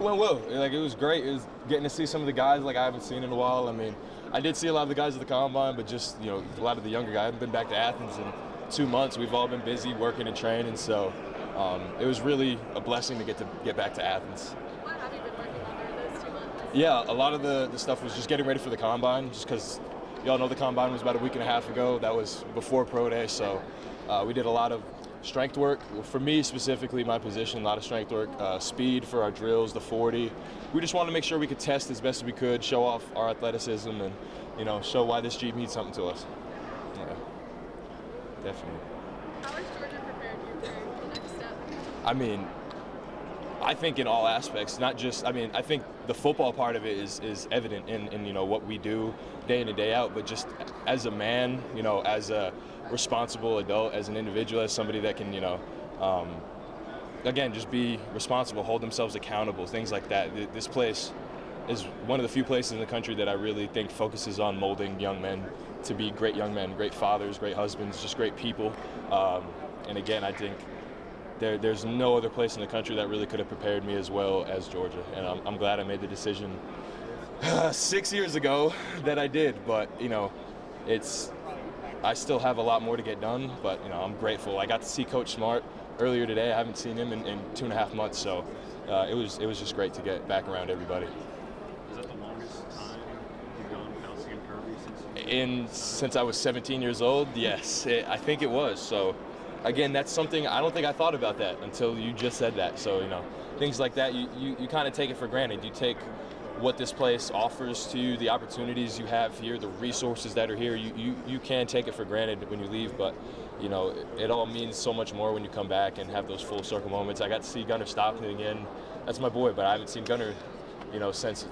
went well. Like, it was great. It was getting to see some of the guys like I haven't seen in a while. I mean, I did see a lot of the guys at the combine, but just, you know, a lot of the younger guys. I haven't been back to Athens in 2 months. We've all been busy working and training, so it was really a blessing to get back to Athens. What have you been working on during those 2 months? Yeah, a lot of the stuff was just getting ready for the combine, just because y'all know the combine was about a week and a half ago. That was before pro day, so we did a lot of strength work. For me specifically, my position, a lot of strength work, speed for our drills, the 40. We just wanted to make sure we could test as best as we could, show off our athleticism, and, you know, show why this Jeep means something to us. Yeah, definitely. How has Georgia prepared you for the next step? I mean, I think in all aspects, not just, I mean, I think the football part of it is evident in, you know, what we do day in and day out, but just as a man, you know, as a responsible adult, as an individual, as somebody that can, you know, again, just be responsible, hold themselves accountable, things like that. This place is one of the few places in the country that I really think focuses on molding young men to be great young men, great fathers, great husbands, just great people. And again, I think there's no other place in the country that really could have prepared me as well as Georgia. And I'm glad I made the decision 6 years ago that I did. But, you know, I still have a lot more to get done, but, you know, I'm grateful. I got to see Coach Smart earlier today. I haven't seen him in 2.5 months, so it was just great to get back around everybody. Is that the longest time you've gone without seeing Kirby Since I was 17 years old? Yes, I think it was. So, again, that's something I don't think I thought about that until you just said that. So, you know, things like that, you kind of take it for granted. You take what this place offers to you, the opportunities you have here, the resources that are here. You can take it for granted when you leave, but, you know, it all means so much more when you come back and have those full circle moments. I got to see Gunnar Stockton again. That's my boy, but I haven't seen Gunnar, you know, since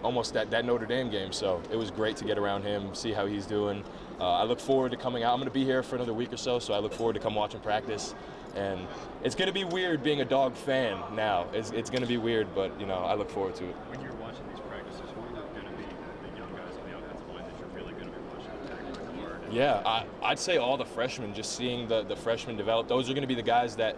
almost that Notre Dame game. So it was great to get around him, see how he's doing. I look forward to coming out. I'm going to be here for another week or so I look forward to come watching practice. And it's going to be weird being a Dog fan now. It's going to be weird, but, you know, I look forward to it. When you're watching these practices, who are going to be the young guys on the offensive line that you're really going to be watching tackling hard? Yeah, I'd say all the freshmen, just seeing the freshmen develop. Those are going to be the guys that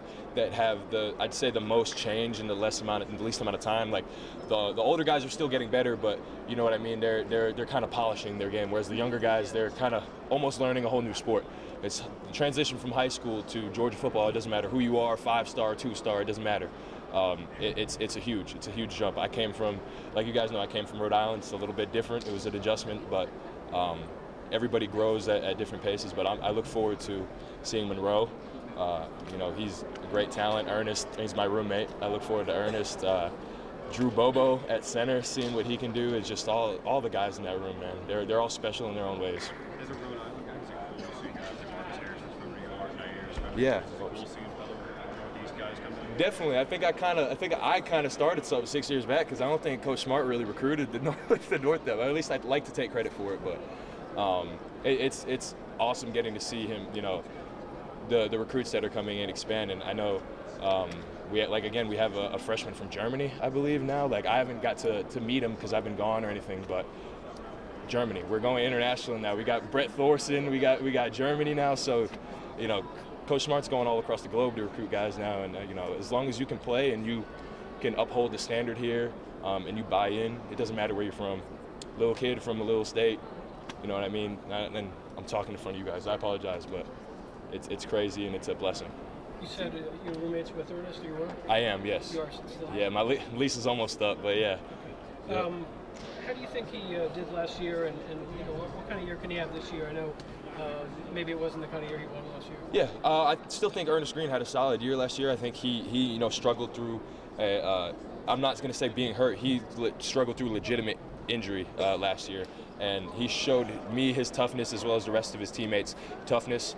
have I'd say the most change in the least amount of time. Like the older guys are still getting better, but you know what I mean. They're kind of polishing their game, whereas the younger guys, they're kind of almost learning a whole new sport. It's the transition from high school to Georgia football. It doesn't matter who you are, 5-star, 2-star. It doesn't matter. It's a huge jump. I came from, like you guys know, I came from Rhode Island. It's a little bit different. It was an adjustment, but everybody grows at different paces. But I look forward to seeing Monroe. You know, he's a great talent. Ernest, he's my roommate. I look forward to Ernest. Drew Bobo at center, seeing what he can do. Is just all the guys in that room, man. They're all special in their own ways. As a Rhode Island guy, is it cool to see guys like Marcus Harrison's from New York, Nair's from Yeah. Football seeing these guys come in? Definitely. I think I kind of started something 6 years back because I don't think Coach Smart really recruited the North Depth. At least I'd like to take credit for it, but it's awesome getting to see him. You know, the recruits that are coming in expanding. I know we have a freshman from Germany, I believe now. Like I haven't got to meet him because I've been gone or anything, but Germany. We're going international now. We got Brett Thorson. We got Germany now. So, you know, Coach Smart's going all across the globe to recruit guys now. And you know, as long as you can play and you can uphold the standard here, and you buy in, it doesn't matter where you're from. Little kid from a little state. You know what I mean? And I'm talking in front of you guys. I apologize, but it's crazy and it's a blessing. You said you're roommates with Ernest, or you were? I am, yes. You are still? Yeah, my lease is almost up, but yeah. Okay. How do you think he did last year, and you know, what kind of year can he have this year? I know maybe it wasn't the kind of year he won last year. Yeah, I still think Ernest Green had a solid year last year. I think he you know, struggled through I'm not going to say being hurt. He struggled through legitimate injury last year, and he showed me his toughness as well as the rest of his teammates' toughness.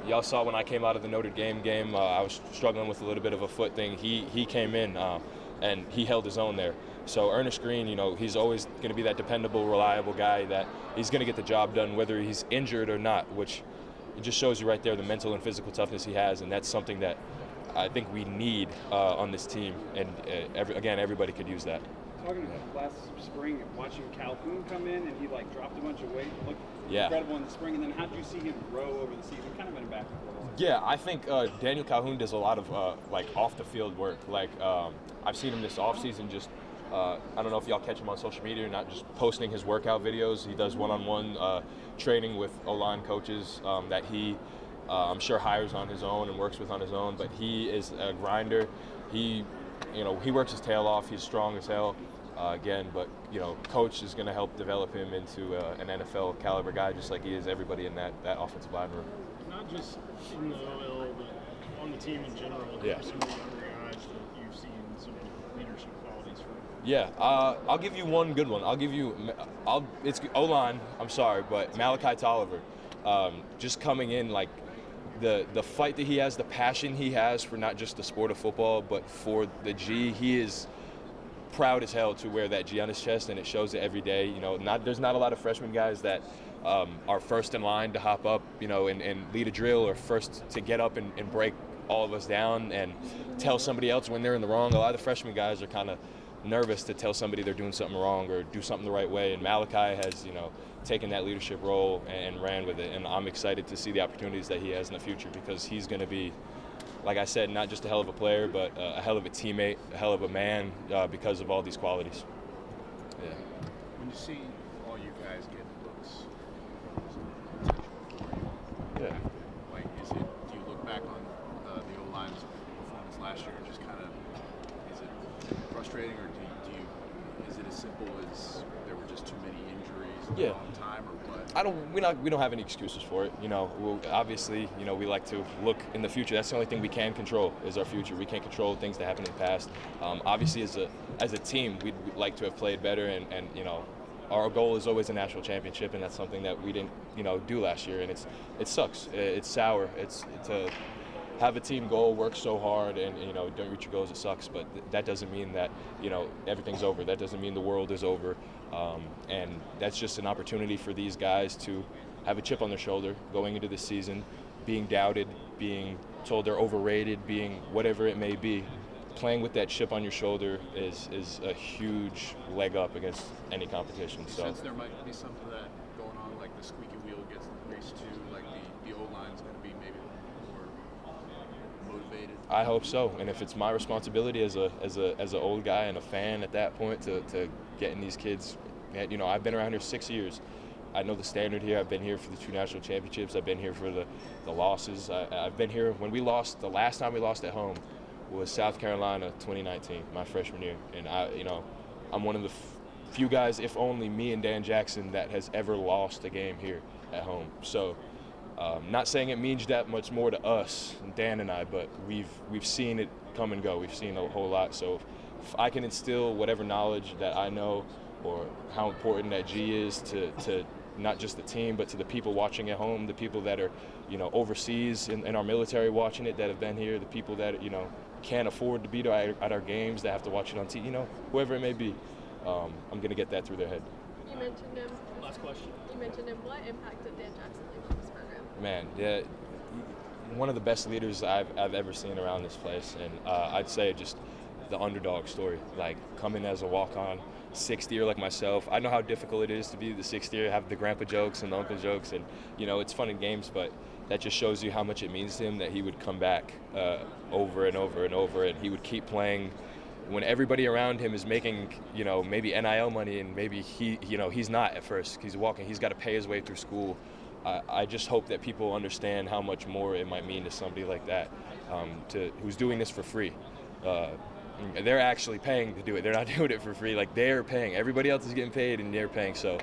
Y'all saw when I came out of the Notre Dame game, I was struggling with a little bit of a foot thing. He came in and he held his own there. So Ernest Green, you know, he's always going to be that dependable, reliable guy that he's going to get the job done whether he's injured or not, which it just shows you right there the mental and physical toughness he has, and that's something that I think we need on this team, and everybody could use that. Talking about last spring, watching Calhoun come in and he like dropped a bunch of weight, looked incredible in the spring, and then how did you see him grow over the season? Kind of in a back and forth. Yeah, I think Daniel Calhoun does a lot of like off the field work. Like I've seen him this offseason just, I don't know if y'all catch him on social media or not, just posting his workout videos. He does one-on-one training with O-line coaches that he, I'm sure, hires on his own and works with on his own, but he is a grinder. He works his tail off. He's strong as hell. But coach is going to help develop him into an NFL caliber guy, just like he is everybody in that offensive line room. Not just in the OL, but on the team in general. Yeah. Some of the younger guys that you've seen some leadership qualities from. Yeah, I'll give you one good one. It's O-line. I'm sorry, but Malachi Tolliver, just coming in like the fight that he has, the passion he has for not just the sport of football, but for the G. He is proud as hell to wear that G on his chest, and it shows it every day. There's not a lot of freshman guys that are first in line to hop up, and lead a drill, or first to get up and break all of us down and tell somebody else when they're in the wrong. A lot of the freshman guys are kind of nervous to tell somebody they're doing something wrong or do something the right way, and Malachi has, taken that leadership role and ran with it, and I'm excited to see the opportunities that he has in the future, because he's going to be, like I said, not just a hell of a player, but a hell of a teammate, a hell of a man, because of all these qualities. Yeah. When you see all you guys get looks, Yeah. like, do you look back on the O-line's performance last year and just kind of, is it frustrating, or is it as simple as there were just too many injuries at the wrong time, or what? We don't have any excuses for it. Obviously, we like to look in the future. That's the only thing we can control is our future. We can't control things that happen in the past. Obviously, as a team, we'd like to have played better, and our goal is always a national championship, and that's something that we didn't do last year, and it sucks. It's sour. It's to have a team goal, work so hard, and don't reach your goals. It sucks, but that doesn't mean that everything's over. That doesn't mean the world is over. And that's just an opportunity for these guys to have a chip on their shoulder going into the season, being doubted, being told they're overrated, being whatever it may be. Playing with that chip on your shoulder is a huge leg up against any competition. So since there might be some of that going on, like the squeaky wheel gets greased too, like the O-line's going to be maybe more motivated. I hope so, and if it's my responsibility as a old guy and a fan at that point to getting these kids, I've been around here 6 years. I know the standard here. I've been here for the 2 national championships. I've been here for the losses. I've been here when we lost. The last time we lost at home was South Carolina 2019, my freshman year, and I'm one of the few guys, if only me and Dan Jackson, that has ever lost a game here at home. So. Not saying it means that much more to us, Dan and I, but we've seen it come and go. We've seen a whole lot. So if I can instill whatever knowledge that I know, or how important that G is to not just the team, but to the people watching at home, the people that are overseas in our military watching it, that have been here, the people that can't afford to be at our games, that have to watch it on TV, whoever it may be, I'm going to get that through their head. You mentioned him. Last question. You mentioned him. What impact did Dan Jackson leave on this program? Man, yeah, one of the best leaders I've ever seen around this place, and I'd say just the underdog story, like coming as a walk-on, sixth year like myself. I know how difficult it is to be the sixth year, have the grandpa jokes and the uncle jokes, and it's fun in games, but that just shows you how much it means to him that he would come back over and over and over, and he would keep playing when everybody around him is making, maybe NIL money, and maybe he's not at first. He's walking. He's got to pay his way through school. I just hope that people understand how much more it might mean to somebody like that, who's doing this for free. They're actually paying to do it. They're not doing it for free. Like, they're paying. Everybody else is getting paid, and they're paying. So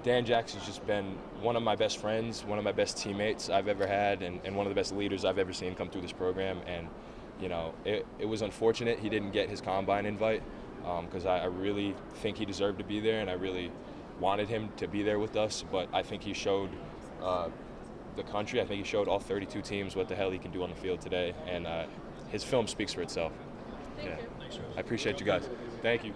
Dan Jackson's just been one of my best friends, one of my best teammates I've ever had, and one of the best leaders I've ever seen come through this program. And it was unfortunate he didn't get his combine invite, because I really think he deserved to be there, and I really wanted him to be there with us. But I think he showed the country, I think he showed all 32 teams what the hell he can do on the field today, and his film speaks for itself. Thank you. I appreciate you guys. Thank you.